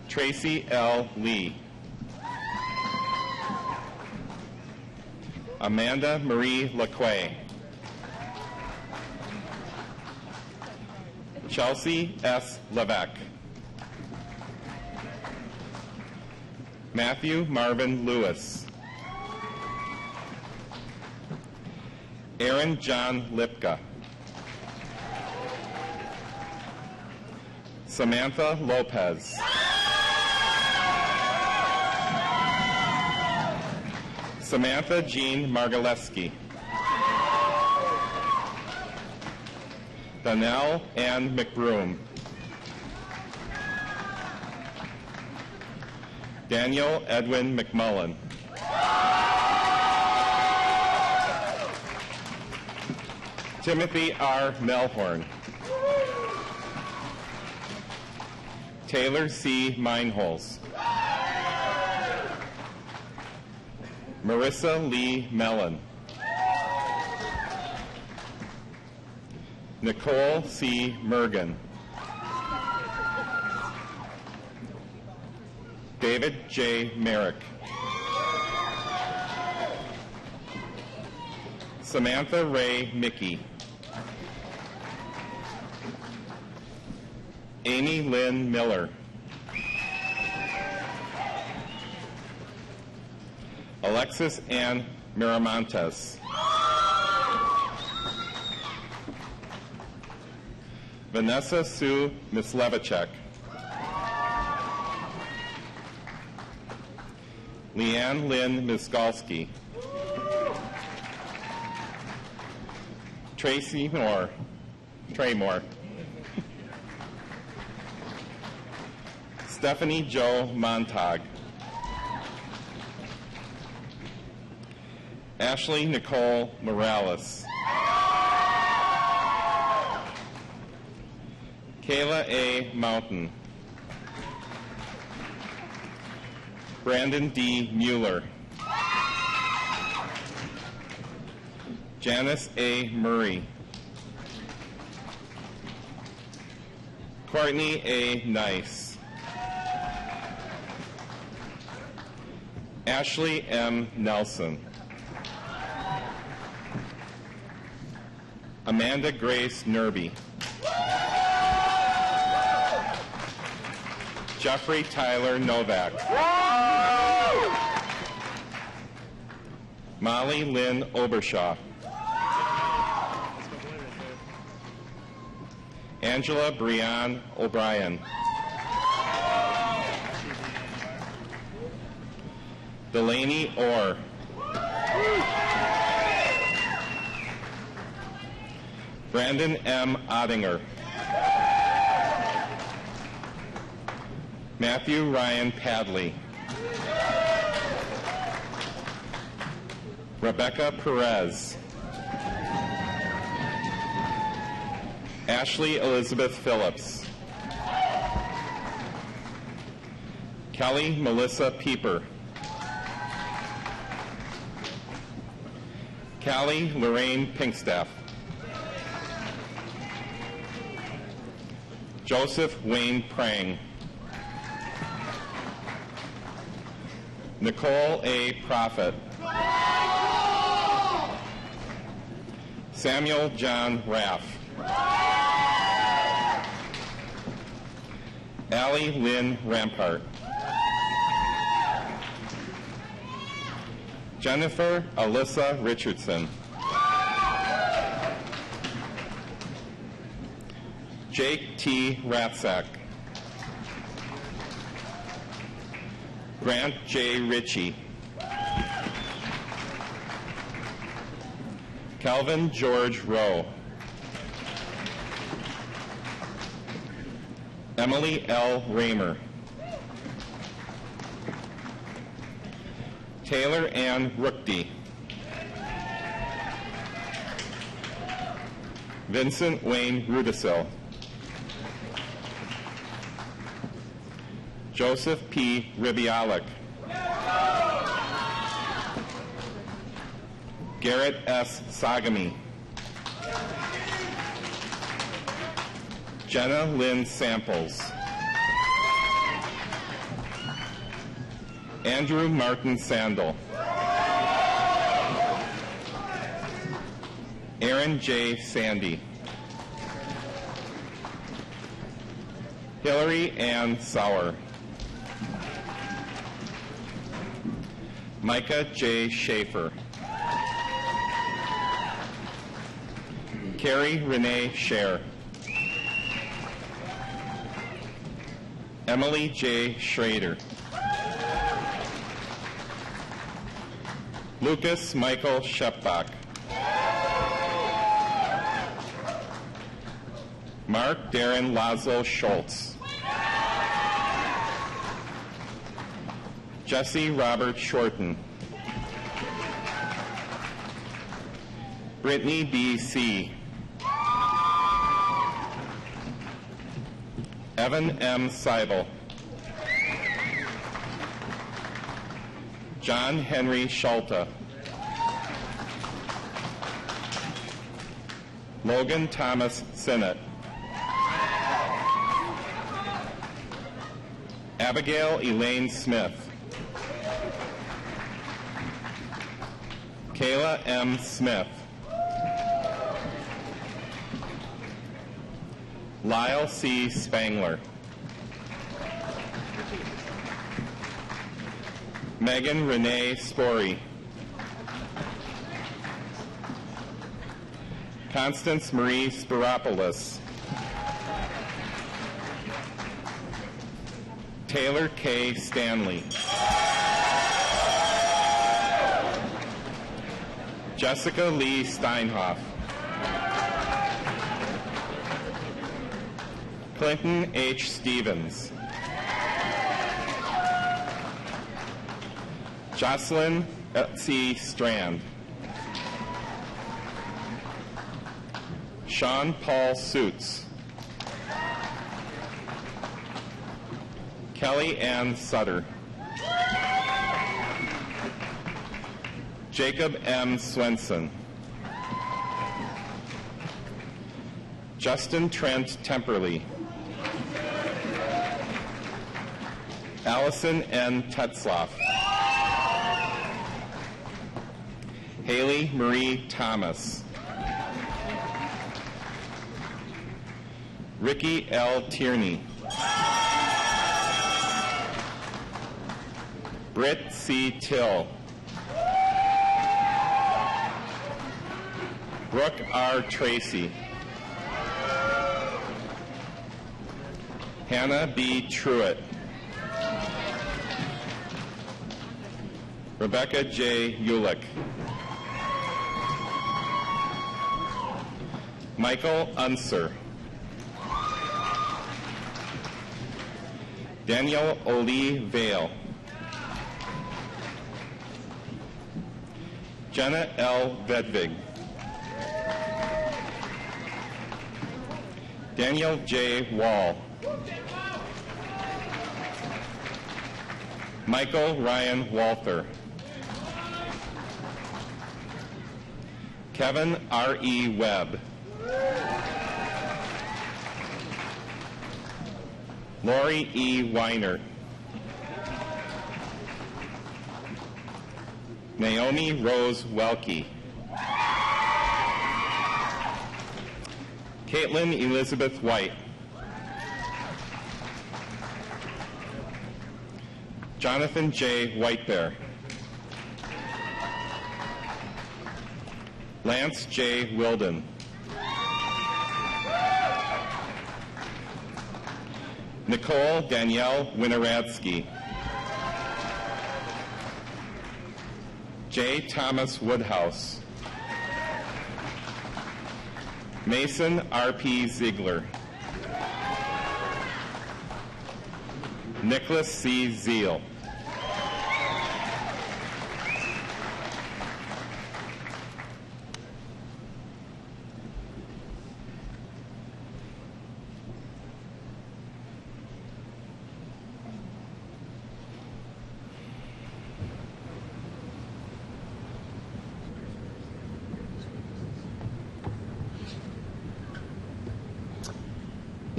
Tracy L. Lee. Amanda Marie LaQuay. Chelsea S. Levesque. Matthew Marvin Lewis. Aaron John Lipka. Samantha Lopez. Samantha Jean Margaleski. Donnell Ann McBroom. Daniel Edwin McMullen. Timothy R. Melhorn. Taylor C. Meinholz. Marissa Lee Mellon. Nicole C. Mergen. David J. Merrick. Samantha Ray Mickey. Amy Lynn Miller. Alexis Ann Miramontes. Vanessa Sue Mislevicek. Leanne Lynn Miskalski. Tracy Moore. Trey Moore. Stephanie Jo Montag. Ashley Nicole Morales. Kayla A. Mountain. Brandon D. Mueller. Janice A. Murray. Courtney A. Nice. Ashley M. Nelson. Amanda Grace Nerby. Jeffrey Tyler Novak. Molly Lynn Obershaw. Angela Brianne O'Brien. Delaney Orr. Brandon M. Ottinger. Matthew Ryan Padley. Rebecca Perez. Ashley Elizabeth Phillips. Kelly Melissa Pieper. Callie Lorraine Pinkstaff. Joseph Wayne Prang. Nicole A. Prophet. Samuel John Raff. Allie Lynn Rampart. Jennifer Alyssa Richardson. Jake T. Ratzak. Grant J. Ritchie. Calvin George Rowe. Emily L. Raymer. Taylor Ann Rookdy. Vincent Wayne Rudisil. Joseph P. Ribialik. Garrett S. Sagami. Jenna Lynn Samples. Andrew Martin Sandel. Aaron J. Sandy. Hillary Ann Sauer. Micah J. Schaefer. Carrie Renee Scher. Emily J. Schrader. Lucas Michael Shepbach. Mark Darren Lazo Schultz. Jesse Robert Shorten. Brittany B. C. Evan M. Seibel. John Henry Schulte. Logan Thomas Sinnott. Abigail Elaine Smith. Kayla M. Smith. Lyle C. Spangler. Megan Renee Spory. Constance Marie Spiropoulos. Taylor K. Stanley. Jessica Lee Steinhoff. Clinton H. Stevens. Jocelyn C. Strand. Sean Paul Suits. Kelly Ann Sutter. Jacob M. Swenson. Justin Trent Temperley. Allison N. Tetzloff. Haley Marie Thomas. Ricky L. Tierney. Britt C. Till. Brooke R. Tracy. Hannah B. Truitt. Rebecca J. Ulick. Michael Unser. Daniel Oli Vale. Jenna L. Vedvig. Daniel J. Wall. Michael Ryan Walther. Kevin R.E. Webb. Lori E. Weiner. Naomi Rose Welke. Caitlin Elizabeth White. Jonathan J. Whitebear. Lance J. Wilden. Nicole Danielle Winaradsky. J. Thomas Woodhouse. Mason R.P. Ziegler. Nicholas C. Zeal.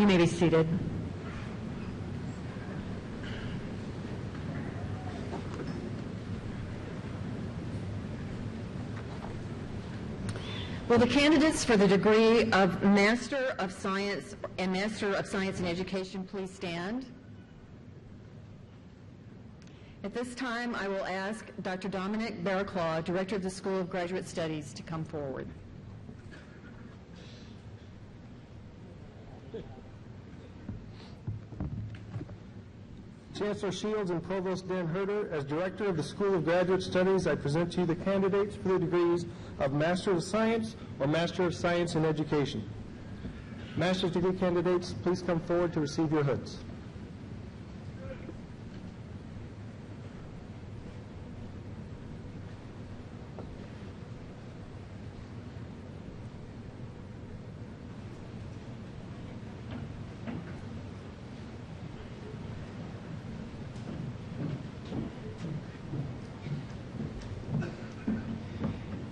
You may be seated. Will the candidates for the degree of Master of Science and Master of Science in Education please stand? At this time, I will ask Dr. Dominic Barraclaw, Director of the School of Graduate Studies, to come forward. Chancellor Shields and Provost Dan Herter, as Director of the School of Graduate Studies, I present to you the candidates for the degrees of Master of Science or Master of Science in Education. Master's degree candidates, please come forward to receive your hoods.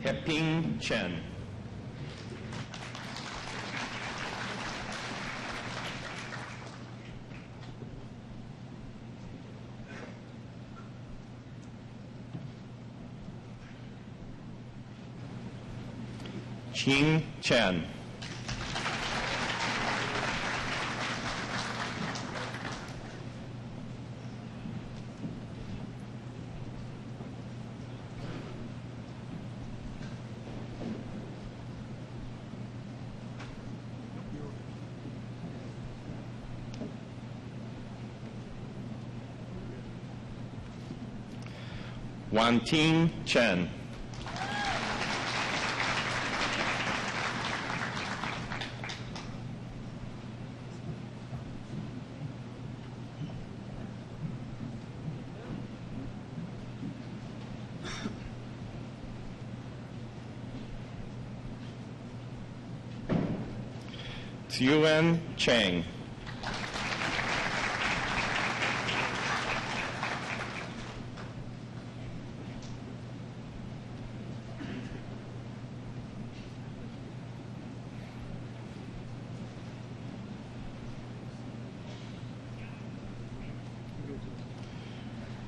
Heping Chen. Qing Chen. Wanting Chen. Tuen Chang.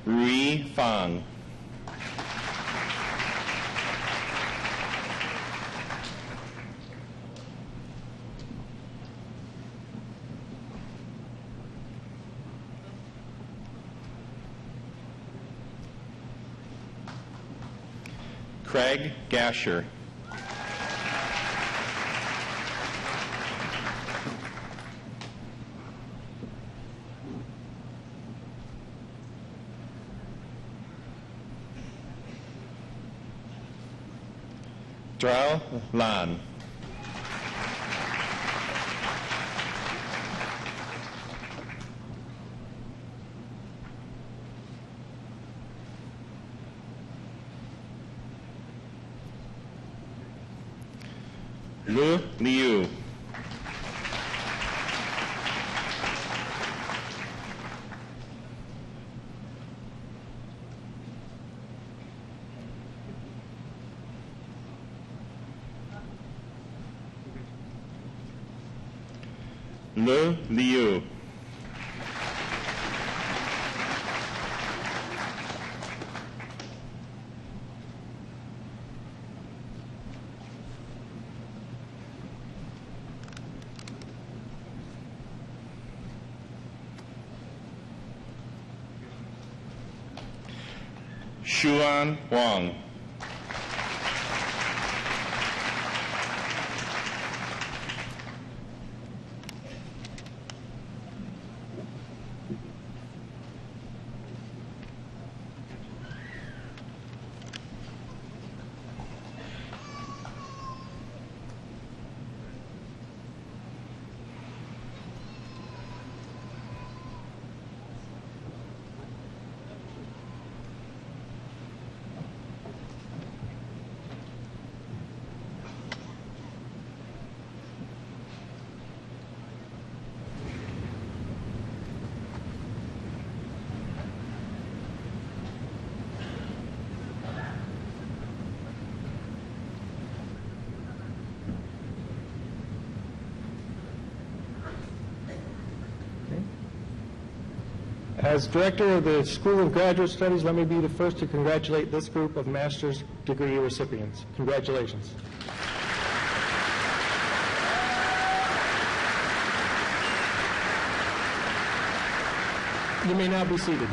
Rui Fang. Craig Gasher. Drao Lan. Lu Liu. Lu Liu. Xuan Wang. As Director of the School of Graduate Studies, let me be the first to congratulate this group of master's degree recipients. Congratulations. You may now be seated.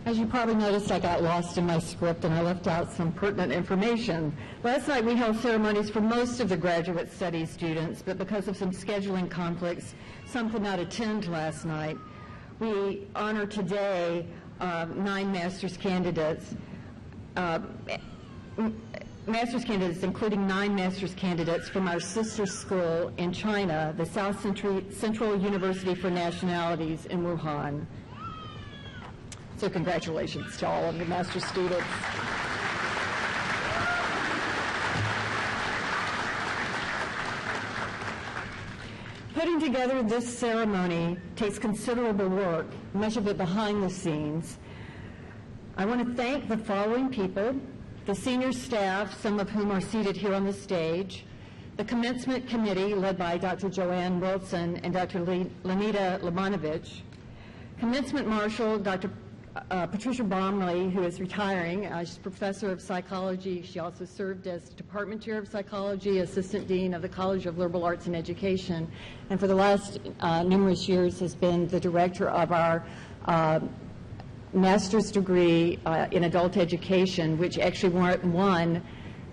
As you probably noticed, I got lost in my script and I left out some pertinent information. Last night we held ceremonies for most of the graduate studies students, but because of some scheduling conflicts, some could not attend last night. We honor today 9 master's candidates. Master's candidates, including 9 master's candidates from our sister school in China, the South Central University for Nationalities in Wuhan. So congratulations to all of the master's students. Putting together this ceremony takes considerable work, much of it behind the scenes. I want to thank the following people: the senior staff, some of whom are seated here on the stage, the commencement committee led by Dr. Joanne Wilson and Dr. Lenita Limanovich, commencement marshal Dr. Patricia Bromley, who is retiring. She's professor of psychology. She also served as department chair of psychology, assistant dean of the College of Liberal Arts and Education, and for the last numerous years has been the director of our master's degree in adult education, which actually won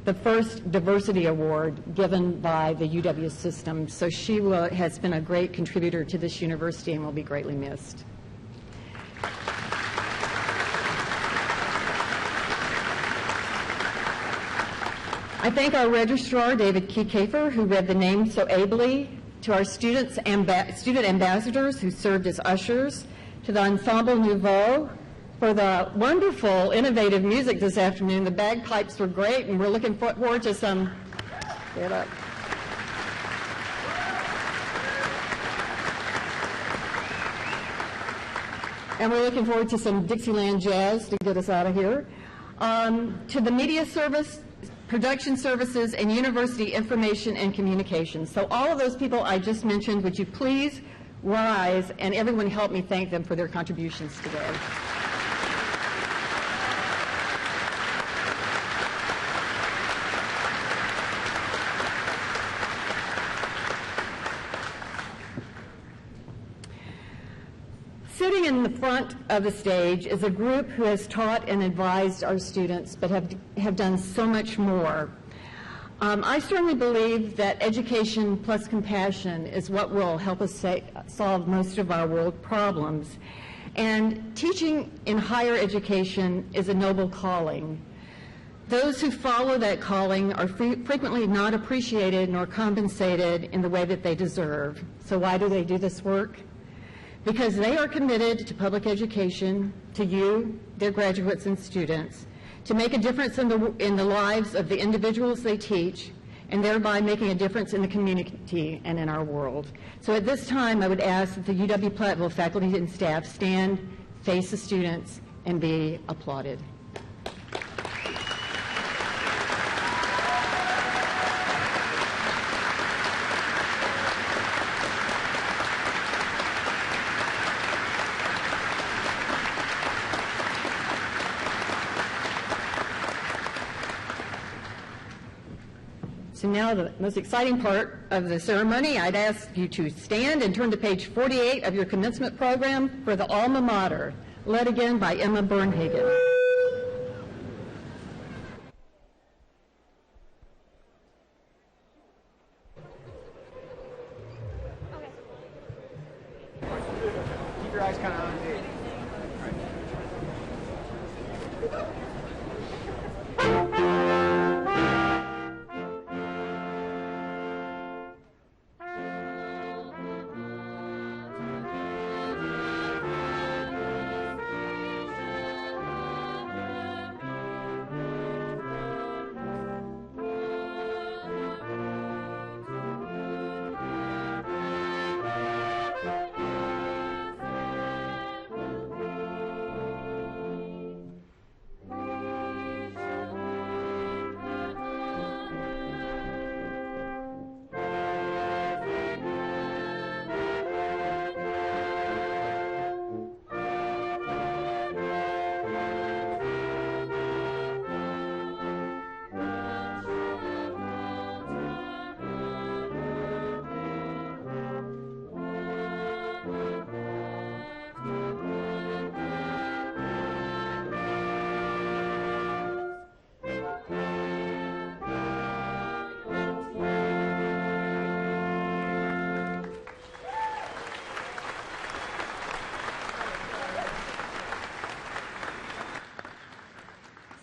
the first diversity award given by the UW system. So she has been a great contributor to this university and will be greatly missed. I thank our registrar, David Kiefer, who read the names so ably, to our student ambassadors who served as ushers, to the Ensemble Nouveau for the wonderful, innovative music this afternoon. The bagpipes were great, and we're looking forward to some... Get up. And we're looking forward to some Dixieland jazz to get us out of here. To the media service, production services, and university information and communications. So all of those people I just mentioned, would you please rise and everyone help me thank them for their contributions today. Sitting in the front of the stage is a group who has taught and advised our students, but have done so much more. I strongly believe that education plus compassion is what will help us solve most of our world problems. And teaching in higher education is a noble calling. Those who follow that calling are frequently not appreciated nor compensated in the way that they deserve. So why do they do this work? Because they are committed to public education, to you, their graduates and students, to make a difference in the lives of the individuals they teach, and thereby making a difference in the community and in our world. So at this time, I would ask that the UW-Platteville faculty and staff stand, face the students, and be applauded. So now the most exciting part of the ceremony, I'd ask you to stand and turn to page 48 of your commencement program for the Alma Mater, led again by Emma Bernhagen. Keep your eyes kind of on me.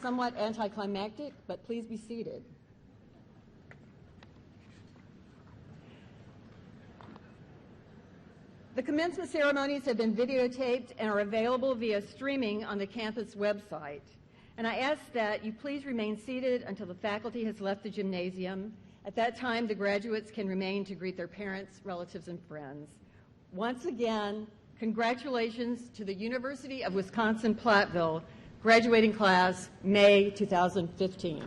Somewhat anticlimactic, but please be seated. The commencement ceremonies have been videotaped and are available via streaming on the campus website. And I ask that you please remain seated until the faculty has left the gymnasium. At that time, the graduates can remain to greet their parents, relatives, and friends. Once again, congratulations to the University of Wisconsin-Platteville graduating class, May 2015.